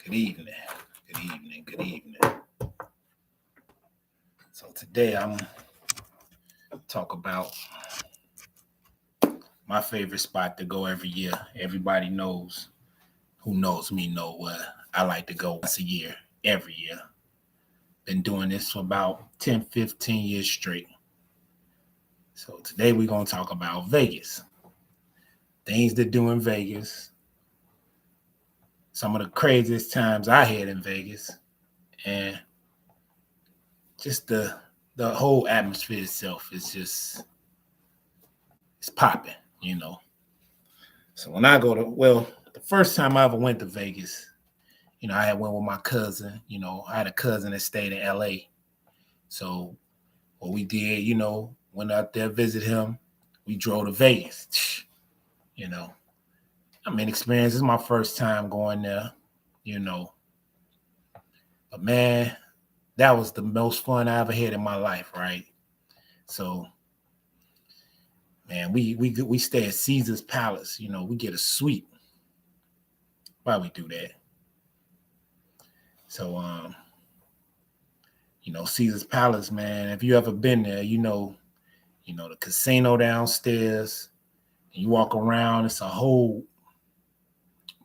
Good evening. Good evening. Good evening. So today I'm talk about my favorite spot to go every year. Everybody knows who knows me know where I like to go once a year, every year. Been doing this for about 10, 15 years straight. So today we're gonna talk about Vegas. Things to do in Vegas. Some of the craziest times I had in Vegas. And just the whole atmosphere itself is just it's popping. So when I go the first time I ever went to Vegas, I had went with my cousin. I had a cousin that stayed in LA. So what we did, went out there, visit him. We drove to Vegas. You know, experience. This is my first time going there, you know. But man, that was the most fun I ever had in my life, right? So, man, we stay at Caesar's Palace. We get a suite. Why we do that? So, Caesar's Palace, man. If you ever been there, the casino downstairs. And you walk around, it's a whole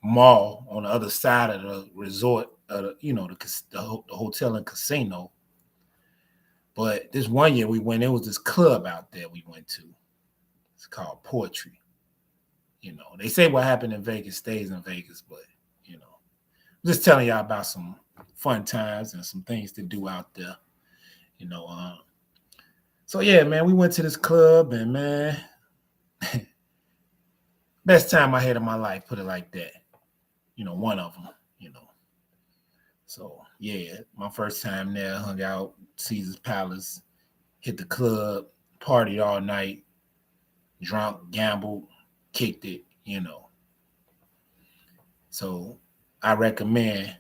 mall on the other side of the resort, the hotel and casino. But this one year we went, there was this club out there we went to. It's called Poetry. They say what happened in Vegas stays in Vegas, but I'm just telling y'all about some fun times and some things to do out there. So yeah, man, we went to this club and man, best time I had in my life, put it like that. One of them. So yeah, my first time there, hung out, Caesar's Palace, hit the club, partied all night, drunk, gambled, kicked it. So I recommend,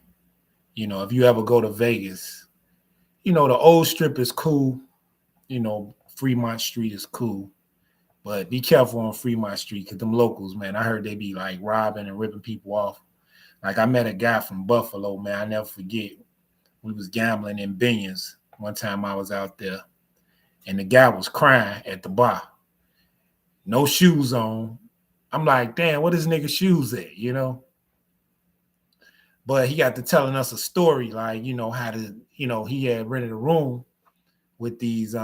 if you ever go to Vegas, the old strip is cool. Fremont Street is cool. But be careful on Fremont Street because them locals, man, I heard they be like robbing and ripping people off. Like I met a guy from Buffalo, man. I never forget. We was gambling in Binions. One time I was out there and the guy was crying at the bar. No shoes on. I'm like, damn, what is nigga shoes at, But he got to telling us a story, like, how to, he had rented a room with these, he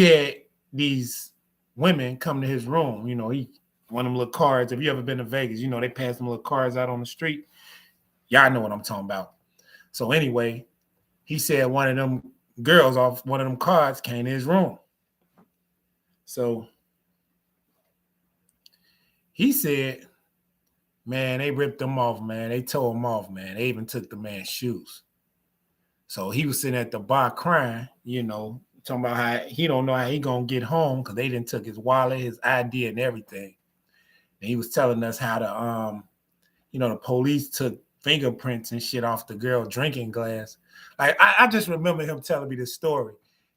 had these women come to his room. He one of them little cards. If you ever been to Vegas, they pass them little cards out on the street. Y'all know what I'm talking about. So anyway, he said one of them girls off one of them cards came to his room. So he said, man, they ripped them off, man. They tore them off, man. They even took the man's shoes. So he was sitting at the bar crying, talking about how he don't know how he gonna get home because they didn't took his wallet, his ID, and everything. And he was telling us how the police took fingerprints and shit off the girl drinking glass. Like I just remember him telling me this story,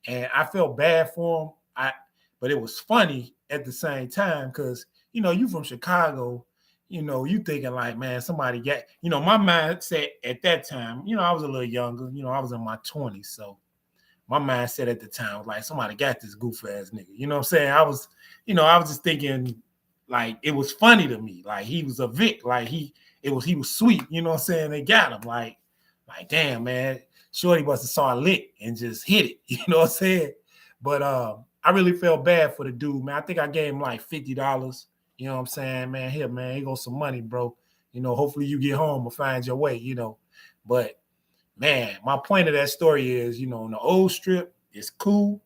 and I felt bad for him. But it was funny at the same time because you from Chicago, you thinking like, man, somebody got, my mindset at that time. I was a little younger. I was in my 20s, so my mindset at the time was like, somebody got this goof ass nigga. You know what I'm saying? I was just thinking like it was funny to me. Like he was a Vic. Like he was sweet. You know what I'm saying? They got him. Like damn, man. Shorty must have saw a lick and just hit it. You know what I'm saying? But I really felt bad for the dude, man. I think I gave him like $50. You know what I'm saying? Man, here, man, here goes some money, bro. Hopefully you get home or find your way, But man, my point of that story is, in the old strip, it's cool,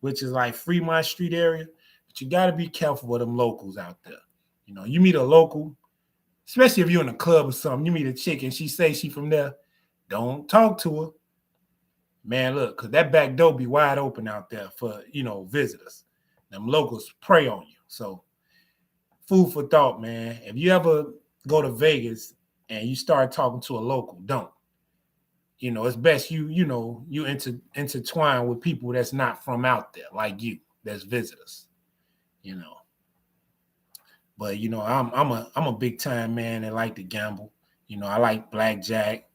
which is like Fremont Street area. But you got to be careful with them locals out there. You meet a local, especially if you're in a club or something, you meet a chick and she say she from there, don't talk to her. Man, look, because that back door be wide open out there for, visitors. Them locals prey on you. So food for thought, man. If you ever go to Vegas and you start talking to a local, don't. It's best you intertwine with people that's not from out there, like you, that's visitors, But I'm a big time man that like to gamble. You know, I like blackjack.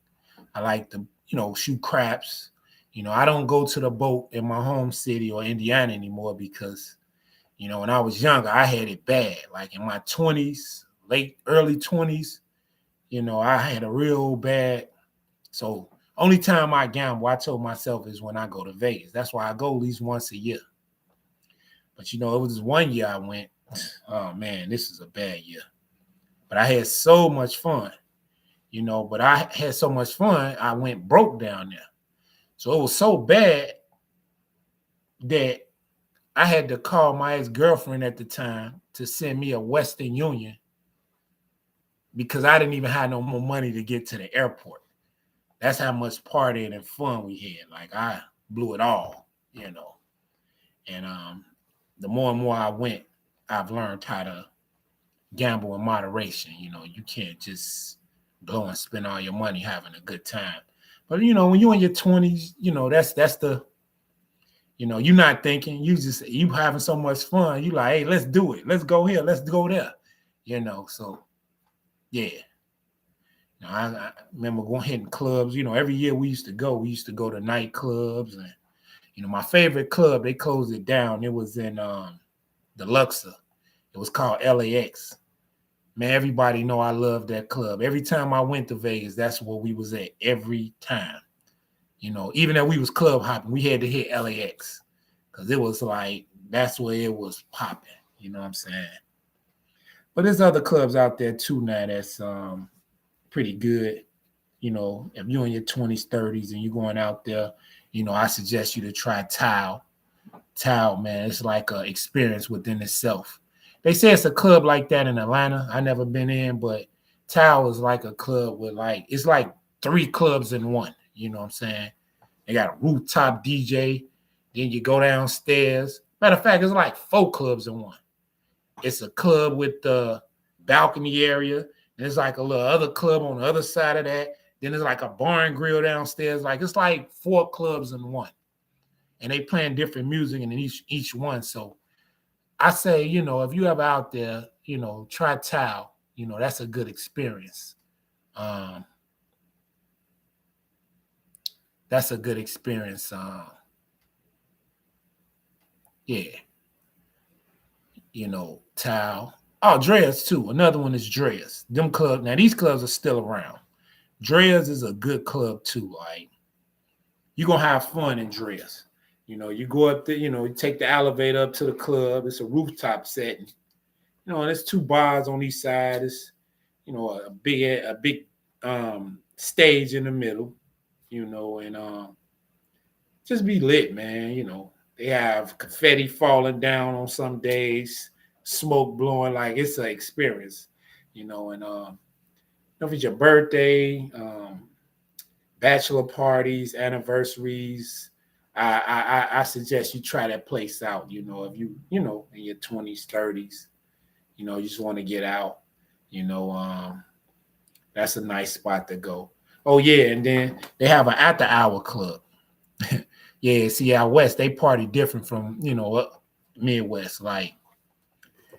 I like to, shoot craps. You know, I don't go to the boat in my home city or Indiana anymore because, when I was younger, I had it bad. Like in my 20s, early 20s, I had a real bad. So only time I gamble, I told myself, is when I go to Vegas. That's why I go at least once a year. But it was this one year I went, oh man, this is a bad year. But I had so much fun, but I had so much fun, I went broke down there. So it was so bad that I had to call my ex-girlfriend at the time to send me a Western Union because I didn't even have no more money to get to the airport. That's how much partying and fun we had. Like I blew it all, And the more and more I went, I've learned how to gamble in moderation. You can't just go and spend all your money having a good time. But when you're in your 20s, that's the you're not thinking, you having so much fun. You like, hey, let's do it. Let's go here. Let's go there. So yeah. I remember going hitting clubs. Every year we used to go to nightclubs, and my favorite club, they closed it down. It was in the Luxor. It was called LAX. Man, everybody know I love that club. Every time I went to Vegas, that's where we was at every time. Even though we was club hopping, we had to hit LAX because it was like that's where it was popping. You know what I'm saying? But there's other clubs out there too now that's pretty good. If you're in your 20s, 30s, and you're going out there, I suggest you to try Tao. Tao, man, it's like an experience within itself. They say it's a club like that in Atlanta. I never been in, but Tao is like a club with it's like 3 clubs in one. You know what I'm saying? They got a rooftop DJ. Then you go downstairs. Matter of fact, it's like 4 clubs in one. It's a club with the balcony area. There's like a little other club on the other side of that. Then there's like a bar and grill downstairs. Like it's like 4 clubs in one. And they playing different music in each one. So I say, if you ever out there, try Tao. That's a good experience. That's a good experience. Yeah. Tao. Oh, Dreas too. Another one is Dreas. Them clubs. Now these clubs are still around. Dreas is a good club too. Like you're gonna have fun in Dreas. You go up there, you take the elevator up to the club. It's a rooftop setting. And there's 2 bars on each side. It's, a big stage in the middle, and just be lit, man. They have confetti falling down on some days, smoke blowing, like it's an experience, and if it's your birthday, bachelor parties, anniversaries, I suggest you try that place out. If you in your 20s, 30s, you just want to get out. That's a nice spot to go. Oh yeah, and then they have an after hour club. Yeah, see, out west they party different from Midwest. Like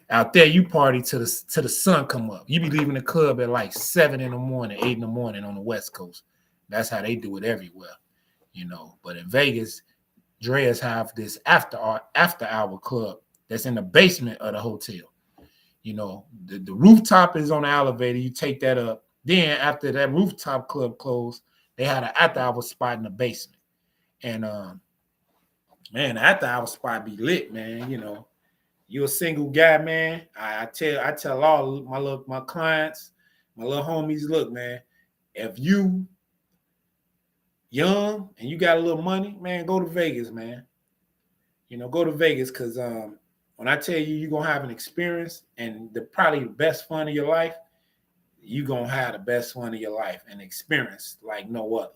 out there, you party till the sun come up. You be leaving the club at like 7 in the morning, 8 in the morning on the West Coast. That's how they do it everywhere. But in Vegas, Dreas have this after hour club that's in the basement of the hotel. The rooftop is on the elevator. You take that up. Then after that rooftop club closed, they had an after hour spot in the basement. And man, the after hour spot be lit, man. You're a single guy, man. I tell all my clients, my little homies, look, man, if you young and you got a little money, man, go to Vegas, man. Go to Vegas because when I tell you you're gonna have an experience and probably the best fun of your life, you're gonna have the best fun of your life and experience like no other.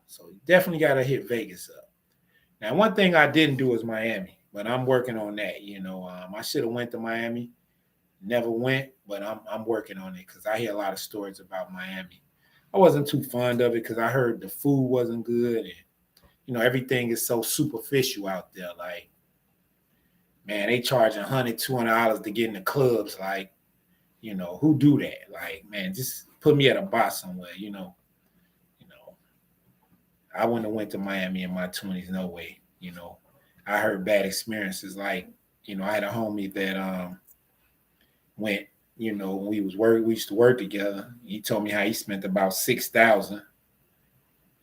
So you definitely gotta hit Vegas up. Now, one thing I didn't do is Miami, but I'm working on that. I should have went to Miami, never went, but I'm working on it because I hear a lot of stories about Miami. I wasn't too fond of it because I heard the food wasn't good and everything is so superficial out there. Like, man, they charging $100, $200 to get in the clubs. Like, You know, who do that? Like, man, just put me at a bar somewhere, you know. I wouldn't have went to Miami in my 20s, no way. You know, I heard bad experiences. Like, I had a homie that went, when we used to work together. He told me how he spent about 6,000.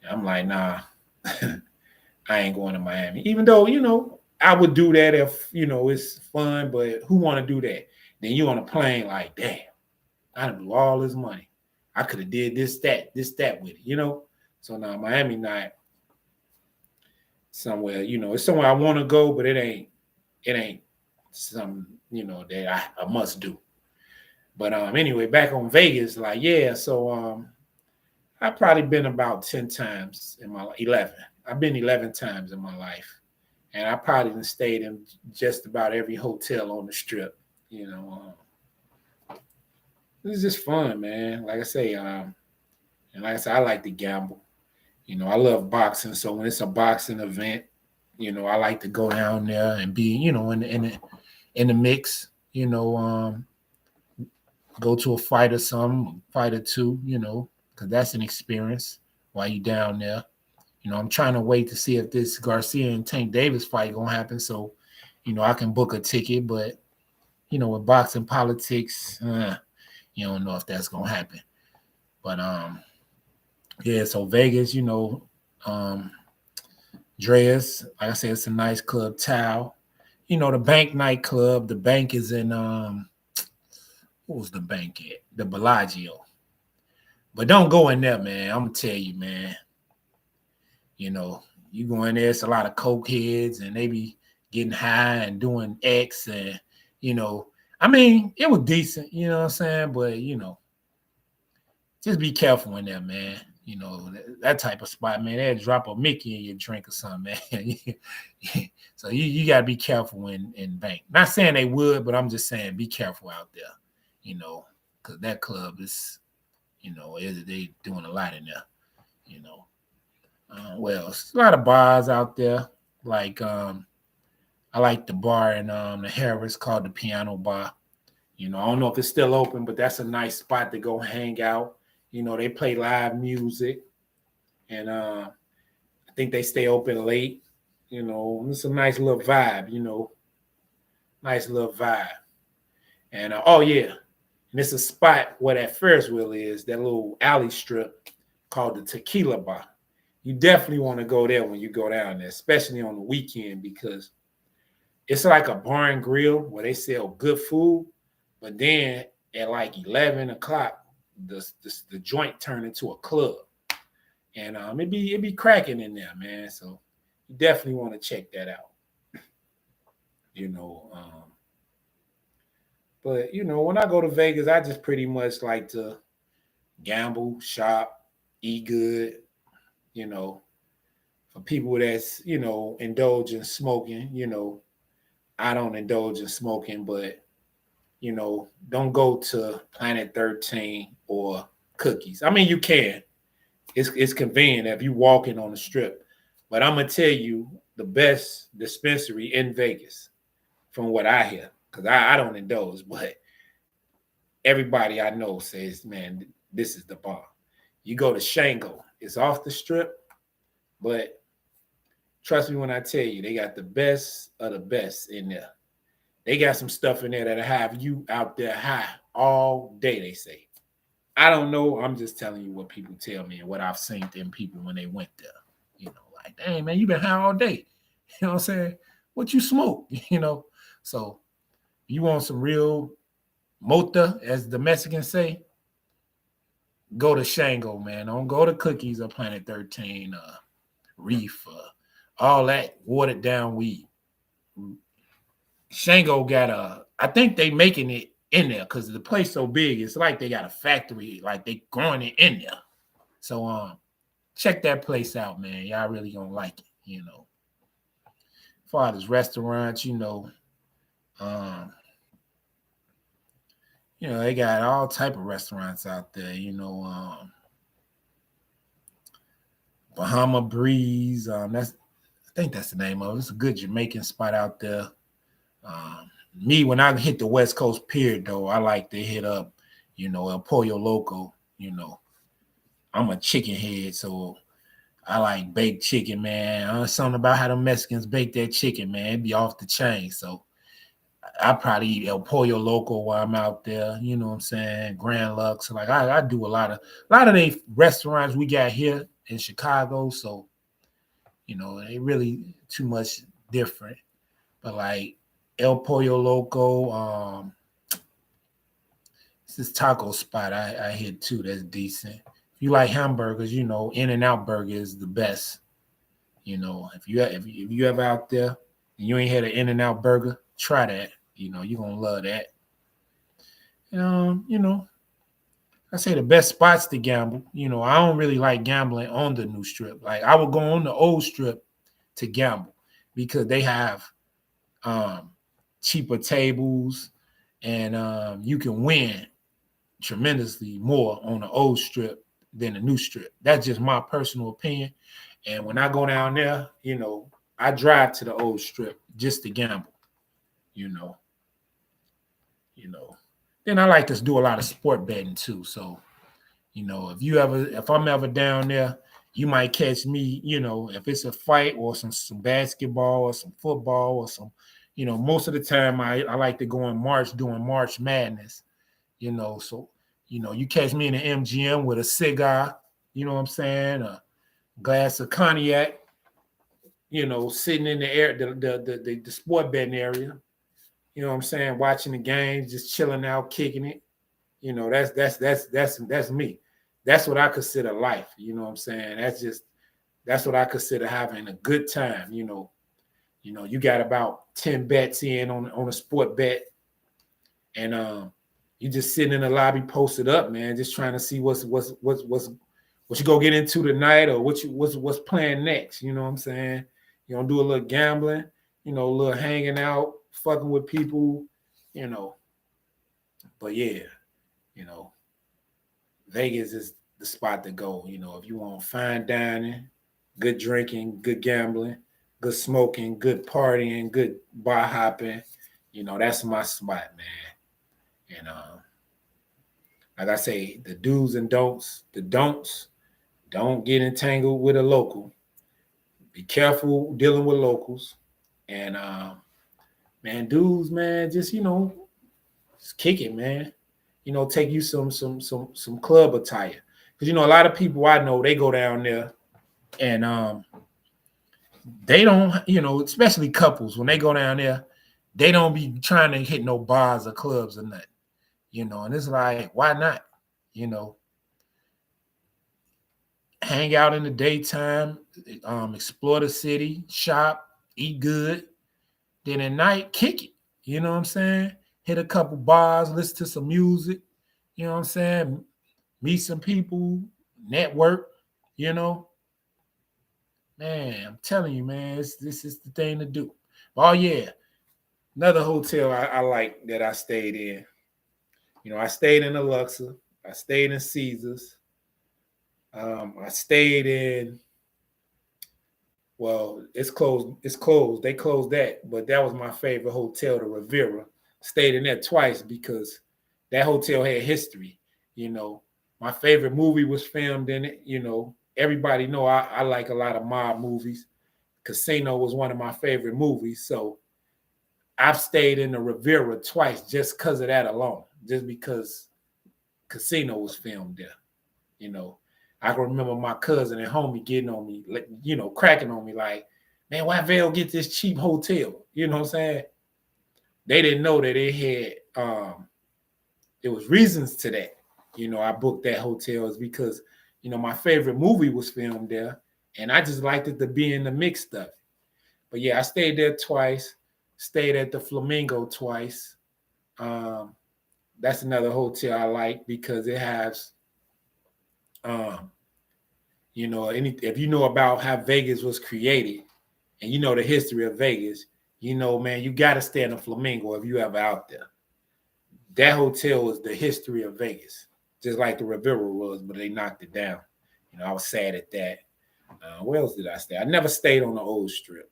I'm like, nah, I ain't going to Miami. Even though, I would do that if, it's fun, but who want to do that? Then you on a plane like, damn, I done blew all this money. I could have did this, that with it. So now Miami not somewhere, it's somewhere I want to go, but it ain't some, that I must do. But anyway, back on Vegas, like, yeah, so I've probably been about 10 times in my 11. I've been 11 times in my life. And I probably done stayed in just about every hotel on the strip. It's just fun, man. Like I say, and like I said, I like to gamble. I love boxing. So when it's a boxing event, I like to go down there and be, in the mix, go to a fight or some fight or two, because that's an experience while you down there. I'm trying to wait to see if this Garcia and Tank Davis fight gonna happen, so I can book a ticket. But with boxing politics, you don't know if that's gonna happen. But yeah. So Vegas, Dreas, like I said, it's a nice club. Tao, the Bank nightclub. The Bank is in what was the Bank at? The Bellagio. But don't go in there, man. I'm gonna tell you, man. You go in there, it's a lot of coke heads, and they be getting high and doing X, and I mean, it was decent, you know what I'm saying? But just be careful in there, man. That type of spot, man. They'll drop a Mickey in your drink or something, man. So you gotta be careful in Bank. Not saying they would, but I'm just saying be careful out there, because that club is, they doing a lot in there, you know. Well, there's a lot of bars out there. Like I like the bar in the Harris called the Piano Bar. I don't know if it's still open, but that's a nice spot to go hang out. They play live music, and I think they stay open late. It's a nice little vibe. Nice little vibe. And oh yeah, and it's a spot where that Ferris wheel is. That little alley strip called the Tequila Bar. You definitely want to go there when you go down there, especially on the weekend, because it's like a bar and grill where they sell good food, but then at like 11 o'clock, the joint turned into a club, and it be cracking in there, man. So you definitely want to check that out. You know, but when I go to Vegas, I just pretty much like to gamble, shop, eat good. You know, for people that's indulge in smoking, I don't indulge in smoking, but don't go to Planet 13 or Cookies. I mean, you can. It's convenient if you walking on the strip. But I'm gonna tell you the best dispensary in Vegas, from what I hear, because I don't indulge, but everybody I know says, man, this is the bar. You go to Shango, it's off the strip, but trust me when I tell you, they got the best of the best in there. They got some stuff in there that'll have you out there high all day, they say. I don't know. I'm just telling you what people tell me and what I've seen them people when they went there. Like, dang, man, you been high all day. You know what I'm saying? What you smoke, So you want some real mota, as the Mexicans say, go to Shango, man. Don't go to Cookies or Planet 13, Reef, all that watered down weed. Shango got I think they making it in there because the place so big. It's like they got a factory, like they growing it in there. So check that place out, man. Y'all really gonna like it, As far as restaurants, they got all type of restaurants out there, Bahama Breeze. I think that's the name of it. It's a good Jamaican spot out there. me, when I hit the West Coast Pier, though, I like to hit up, El Pollo Loco. I'm a chicken head, so I like baked chicken, man. Something about how the Mexicans bake that chicken, man. It be off the chain. So I probably eat El Pollo Loco while I'm out there. You know what I'm saying? Grand Lux. Like I do a lot of the restaurants we got here in Chicago. So, they really too much different. But like El Pollo Loco, it's this taco spot I hit too that's decent. If you like hamburgers, In-N-Out Burger is the best. If you ever out there and you ain't had an In-N-Out Burger, try that. You're gonna love that. I say the best spots to gamble. I don't really like gambling on the new strip. Like I would go on the old strip to gamble because they have cheaper tables and you can win tremendously more on the old strip than the new strip. That's just my personal opinion. And when I go down there, I drive to the old strip just to gamble, you know. Then I like to do a lot of sport betting too. So, if I'm ever down there, you might catch me, if it's a fight or some basketball or some football or some, most of the time I like to go in March doing March Madness, so, you catch me in the MGM with a cigar, you know what I'm saying? A glass of cognac, sitting in the air, the sport betting area, you know what I'm saying? Watching the games, just chilling out, kicking it. That's me. That's what I consider life. You know what I'm saying? That's what I consider having a good time. You got about 10 bets in on a sport bet, and you just sitting in the lobby posted up, man, just trying to see what you go get into tonight or what's playing next. You know what I'm saying? You gonna do a little gambling, a little hanging out, fucking with people, But yeah, Vegas is the spot to go. If you want fine dining, good drinking, good gambling, good smoking, good partying, good bar hopping, that's my spot, man. And like I say, the do's and don'ts, don't get entangled with a local. Be careful dealing with locals. And man, dudes, man, just kick it, man. Take you some club attire. Because a lot of people I know, they go down there and they don't, especially couples, when they go down there, they don't be trying to hit no bars or clubs or nothing. And it's like, why not? Hang out in the daytime, explore the city, shop, eat good. Then at night, kick it. You know what I'm saying? Hit a couple bars, listen to some music. You know what I'm saying? Meet some people, network. Man, I'm telling you, man, this is the thing to do. Oh yeah, another hotel I like that I stayed in. I stayed in the Luxor. I stayed in Caesars. I stayed in. Well, it's closed. It's closed. They closed that, but that was my favorite hotel, the Riviera. Stayed in there twice because that hotel had history. My favorite movie was filmed in it. Everybody know I like a lot of mob movies. Casino was one of my favorite movies, so I've stayed in the Riviera twice just because of that alone. Just because Casino was filmed there. I can remember my cousin and homie getting on me, cracking on me like, man, why Vail get this cheap hotel? You know what I'm saying? They didn't know that it had there was reasons to that. I booked that hotel is because, my favorite movie was filmed there, and I just liked it to be in the mix stuff. But yeah, I stayed there twice, stayed at the Flamingo twice. That's another hotel I like because it has if you know about how Vegas was created and the history of Vegas, man, you got to stay in the Flamingo if you ever out there. That hotel is the history of Vegas, just like the Riviera was, but they knocked it down. I was sad at that. Where else did I stay? I never stayed on the old strip.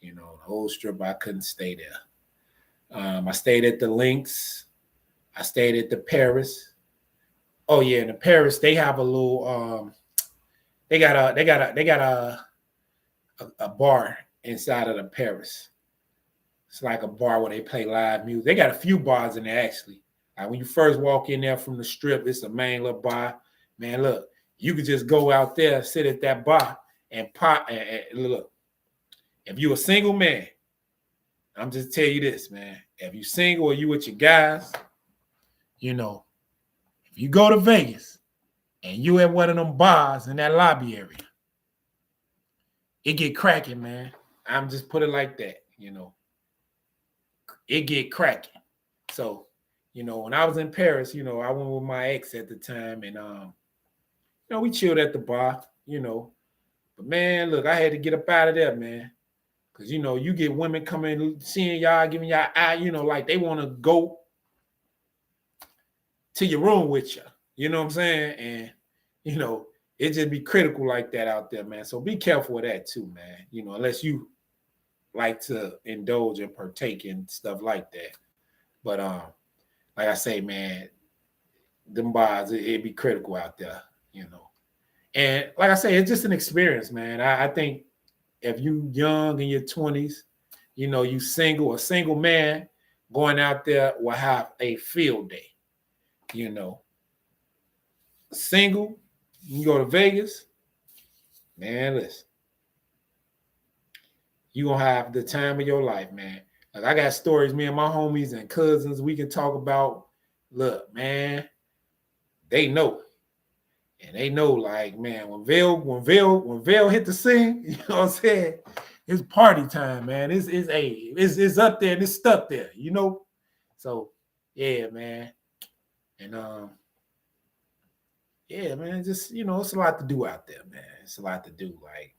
The old strip, I couldn't stay there. I stayed at the Lynx. I stayed at the Paris. Oh yeah, in the Paris they have a little. They got a bar inside of the Paris. It's like a bar where they play live music. They got a few bars in there actually. Like when you first walk in there from the strip, it's a main little bar. Man, look, you could just go out there, sit at that bar, and pop. And look, if you a single man, I'm just tell you this, man. If you single or you with your guys, you know, if you go to Vegas and you at one of them bars in that lobby area, it get cracking, man. I'm just put it like that, It get cracking. So, when I was in Paris, I went with my ex at the time, and we chilled at the bar, But man, look, I had to get up out of there, man. Cause you get women coming, seeing y'all, giving y'all eye, like they want to go to your room with you. You know what I'm saying? And it just be critical like that out there, man. So be careful with that too, man. Unless you like to indulge and partake in stuff like that. But like I say, man, them bars, it be critical out there, And like I say, it's just an experience, man. I think if you young in your 20s, you single, a single man going out there will have a field day. Single, you go to Vegas, man, listen. You're going to have the time of your life, man. Like I got stories, me and my homies and cousins, we can talk about. Look, man, they know. And they know, like, man, when Vail hit the scene, you know what I'm saying? It's party time, man. It's up there and it's stuck there, So, yeah, man. And yeah, man, just it's a lot to do out there, man. It's a lot to do. Like,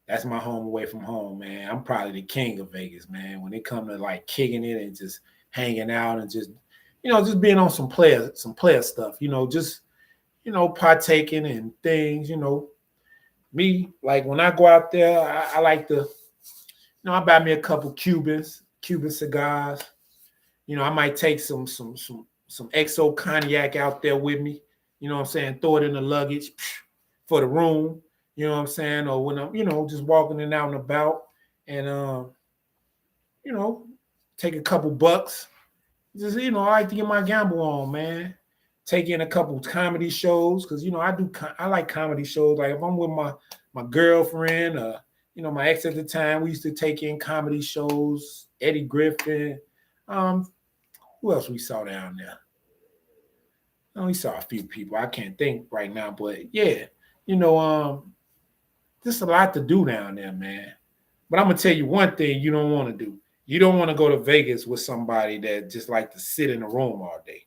that's my home away from home, man. I'm probably the king of Vegas, man. When it comes to like kicking it and just hanging out and just, just being on some player stuff, just partaking in things, Me, like when I go out there, I like to, I buy me a couple Cuban cigars. I might take some XO cognac out there with me. You know what I'm saying? Throw it in the luggage for the room. You know what I'm saying? Or when I'm, just walking in out and about and, take a couple bucks. Just, I like to get my gamble on, man. Take in a couple comedy shows because, I like comedy shows. Like if I'm with my girlfriend or, my ex at the time, we used to take in comedy shows, Eddie Griffin. Who else we saw down there? We saw a few people. I can't think right now, but yeah, there's a lot to do down there, man. But I'm gonna tell you one thing you don't want to do. You don't want to go to Vegas with somebody that just like to sit in a room all day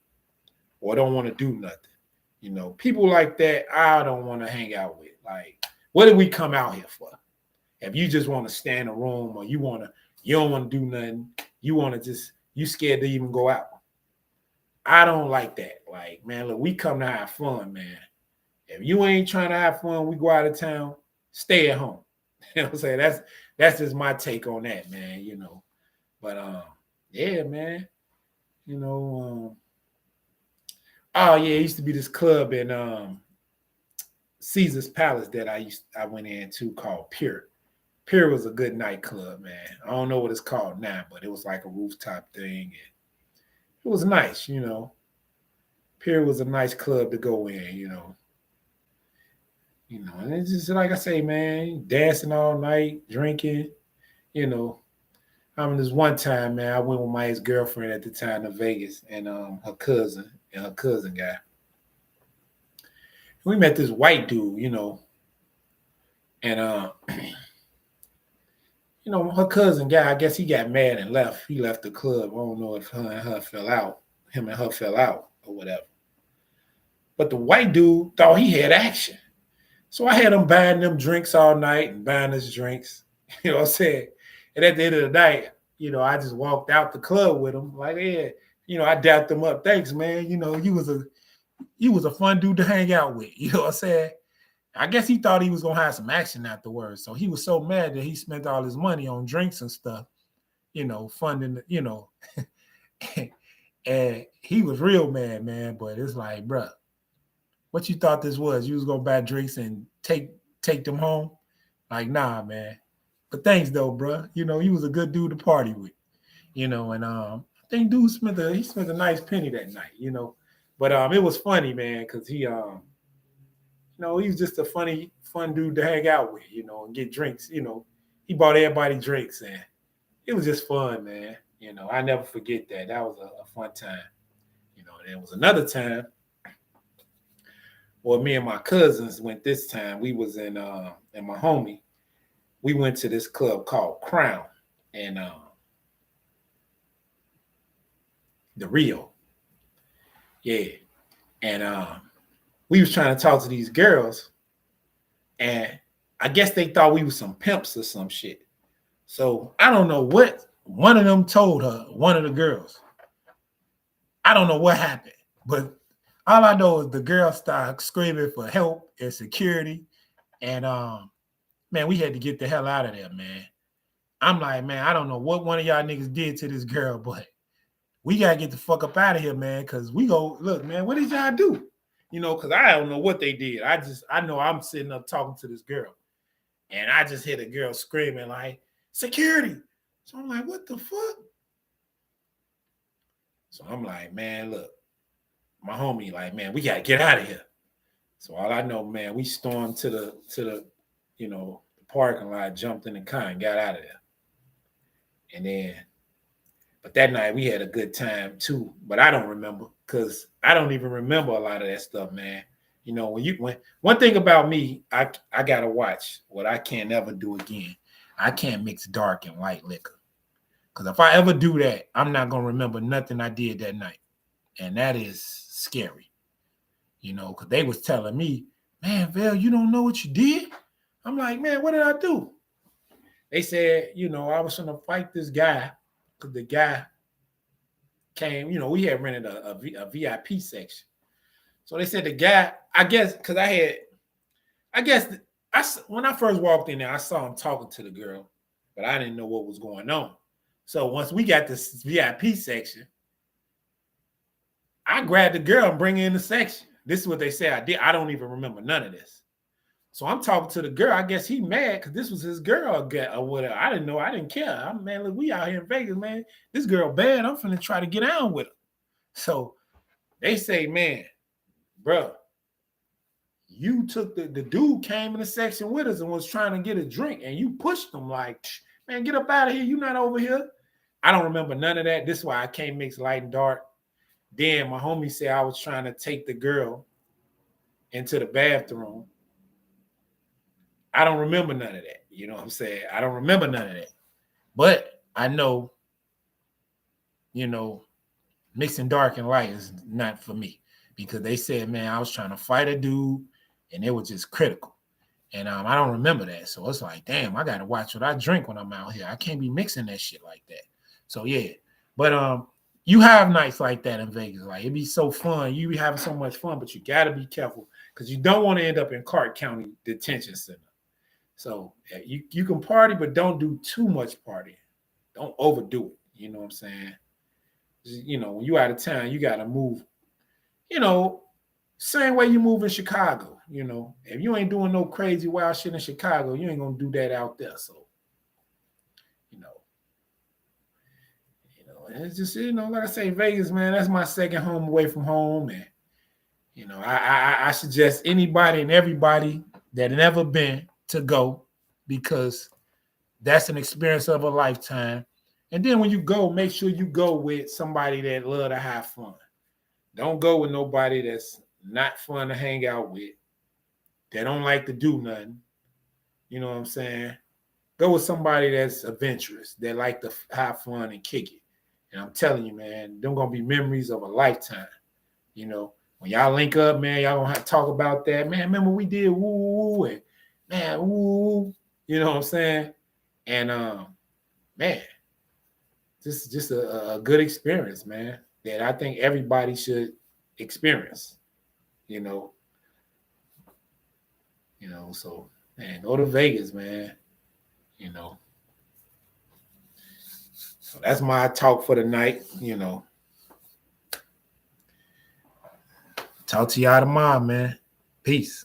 or don't want to do nothing. People like that, I don't want to hang out with. Like, what did we come out here for? If you just want to stay in a room or you don't want to do nothing, you scared to even go out. I don't like that. Like, man, look, we come to have fun, man. If you ain't trying to have fun, we go out of town, stay at home. You know what I'm saying? That's just my take on that, man, But yeah, man. Oh yeah, it used to be this club in Caesar's Palace that I went into called Pure. Pure was a good nightclub, man. I don't know what it's called now, but it was like a rooftop thing. And it was nice, Pure was a nice club to go in, and it's just like I say, man, dancing all night, drinking, I mean, this one time, man, I went with my ex-girlfriend at the time to Vegas and her cousin guy. We met this white dude, and her cousin guy, I guess he got mad and left. He left the club. I don't know if him and her fell out or whatever. But the white dude thought he had action. So I had him buying them drinks all night and buying us drinks. You know what I'm saying? And at the end of the night, I just walked out the club with him. Like, yeah, I dapped him up. Thanks, man. You was a fun dude to hang out with. You know what I'm saying? I guess he thought he was going to have some action afterwards. So he was so mad that he spent all his money on drinks and stuff. funding, and he was real mad, man. But it's like, bruh, what you thought this was? You was gonna buy drinks and take them home? Like, nah, man. But thanks though, bruh. He was a good dude to party with. And I think dude spent a nice penny that night. But it was funny, man, because he he's just a fun dude to hang out with, and get drinks. He bought everybody drinks, and it was just fun, man. I never forget that. That was a fun time. There was another time. Well, me and my cousins went this time. We was in and my homie. We went to this club called Crown and the Rio. Yeah. And we was trying to talk to these girls, and I guess they thought we was some pimps or some shit. So I don't know what one of them told her, one of the girls. I don't know what happened, but all I know is the girl started screaming for help and security. And man, we had to get the hell out of there, man. I'm like, man, I don't know what one of y'all niggas did to this girl, but we gotta get the fuck up out of here, man. Cause we go, look, man, what did y'all do? Cause I don't know what they did. I know I'm sitting up talking to this girl, and I just hear the girl screaming like, security. So I'm like, what the fuck? So I'm like, man, look, my homie, like, man, we gotta get out of here. So all I know, man, we stormed to the parking lot, jumped in the car, and got out of there. And then, but that night we had a good time too. But I don't remember, because I don't even remember a lot of that stuff, man. When one thing about me, I gotta watch what I can't ever do again. I can't mix dark and light liquor. Because if I ever do that, I'm not gonna remember nothing I did that night. And that is scary. Because they was telling me, man, Vel, you don't know what you did? I'm like, man, what did I do? They said, I was going to fight this guy, because the guy came, we had rented a VIP section. So they said the guy, I guess, because when I first walked in there, I saw him talking to the girl, but I didn't know what was going on. So once we got this VIP section, I grabbed the girl and bring her in the section. This is what they say I did. I don't even remember none of this. So I'm talking to the girl. I guess he mad because this was his girl or whatever. I didn't know. I didn't care. Man, look, we out here in Vegas, man. This girl bad. I'm finna try to get down with her. So they say, man, bro, you took the dude came in the section with us and was trying to get a drink, and you pushed him like, man, get up out of here. You not over here. I don't remember none of that. This is why I can't mix light and dark. Then my homie said I was trying to take the girl into the bathroom. I don't remember none of that. You know what I'm saying? I don't remember none of that. But I know, mixing dark and light is not for me, because they said, man, I was trying to fight a dude and it was just critical. And I don't remember that. So it's like, damn, I got to watch what I drink when I'm out here. I can't be mixing that shit like that. So, yeah. But you have nights like that in Vegas. Like, it'd be so fun. You be having so much fun, but you got to be careful, because you don't want to end up in Clark County Detention Center. So you can party, but don't do too much partying. Don't overdo it. You know what I'm saying? When you out of town, you got to move, same way you move in Chicago. If you ain't doing no crazy wild shit in Chicago, you ain't going to do that out there. So, it's just, like I say, Vegas, man, that's my second home away from home. And, I suggest anybody and everybody that never been to go, because that's an experience of a lifetime. And then when you go, make sure you go with somebody that love to have fun. Don't go with nobody that's not fun to hang out with, that don't like to do nothing. You know what I'm saying? Go with somebody that's adventurous, that like to have fun and kick it. And I'm telling you, man, they're going to be memories of a lifetime. When y'all link up, man, y'all going to have to talk about that. Man, remember we did woo, and man, woo. You know what I'm saying? And, man, this is just a good experience, man, that I think everybody should experience, so, man, go to Vegas, man, So that's my talk for the night. You know, talk to y'all tomorrow, man. Peace.